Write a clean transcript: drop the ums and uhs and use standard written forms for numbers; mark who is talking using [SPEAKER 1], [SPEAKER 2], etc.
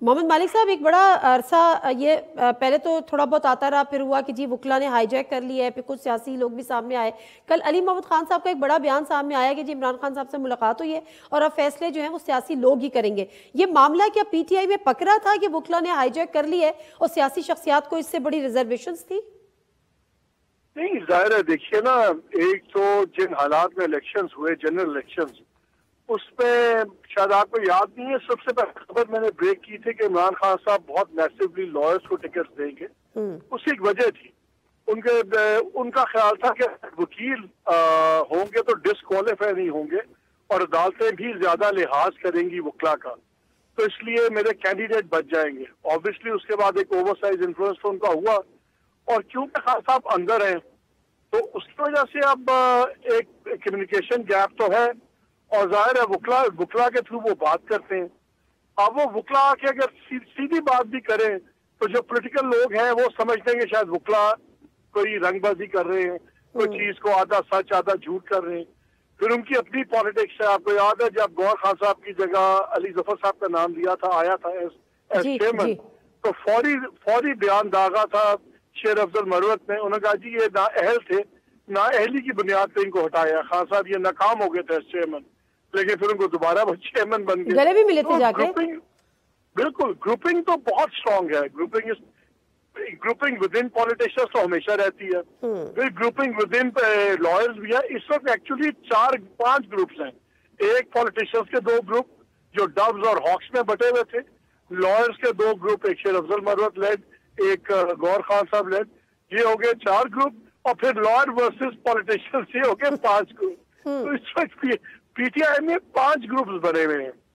[SPEAKER 1] मोहम्मद मालिक साहब, एक बड़ा अरसा ये पहले तो थोड़ा बहुत आता रहा, फिर हुआ कि जी वुकला ने हाईजैक कर लिया है, फिर कुछ सियासी लोग भी सामने आए। कल अली मोहम्मद खान साहब का एक बड़ा बयान सामने आया कि जी इमरान खान साहब से मुलाकात हुई है और अब फैसले जो हैं वो सियासी लोग ही करेंगे। ये मामला क्या पीटीआई में पकड़ा था कि वुकला ने हाईजैक कर ली है और सियासी शख्सियात को इससे बड़ी रिजर्वेशंस थी?
[SPEAKER 2] नहीं, जाहिर है, देखिए ना, एक तो जिन हालात में इलेक्शंस हुए, जनरल इलेक्शंस, उसमें शायद आपको याद नहीं है, सबसे पहले खबर मैंने ब्रेक की थी कि इमरान खान साहब बहुत मैसिवली लॉयर्स को टिकट देंगे। उसकी एक वजह थी, उनका ख्याल था कि वकील होंगे तो डिस्क्वालीफाई नहीं होंगे और अदालतें भी ज्यादा लिहाज करेंगी वकला का, तो इसलिए मेरे कैंडिडेट बच जाएंगे। ऑब्वियसली उसके बाद एक ओवरसाइज इन्फ्लुएंस तो उनका हुआ, और क्योंकि खान साहब अंदर हैं तो उसकी वजह से अब एक कम्युनिकेशन गैप तो है, और जाहिर है वुकला के थ्रू वो बात करते हैं। अब वो वुकला के अगर सीधी बात भी करें तो जो पॉलिटिकल लोग हैं वो समझ लेंगे शायद वुकला कोई रंगबाजी कर रहे हैं, कोई चीज को आधा सच आधा झूठ कर रहे हैं। फिर उनकी अपनी पॉलिटिक्स है। आपको याद है जब गौर खान साहब की जगह अली जफर साहब का नाम लिया था, आया था एज चेयरमैन, तो फौरी बयान दागा था शेर अफजल मरवत ने। उन्होंने कहा जी ये नाअहल थे, नाअहली की बुनियाद पे इनको हटाया। खान साहब ये नाकाम हो गए थे चेयरमैन, लेकिन फिर उनको दोबारा वो चेयरमैन बन गए।
[SPEAKER 1] गले भी मिले थे जाके।
[SPEAKER 2] बिल्कुल, ग्रुपिंग तो बहुत स्ट्रांग है। ग्रुपिंग विद इन पॉलिटिशियंस तो हमेशा रहती है, फिर ग्रुपिंग विद इन लॉयर्स भी है। इस वक्त एक्चुअली 4-5 ग्रुप्स हैं। एक पॉलिटिशियंस के 2 ग्रुप जो डब्स और हॉक्स में बटे हुए थे, लॉयर्स के 2 ग्रुप, एक शेर अफजल मरवत लेड, एक गौर खान साहब लेड, ये हो गए 4 ग्रुप, और फिर लॉयर वर्सेस पॉलिटिशियंस ये हो गए 5 ग्रुप। तो इस वक्त पीटीआई में 5 ग्रुप्स बने हुए हैं।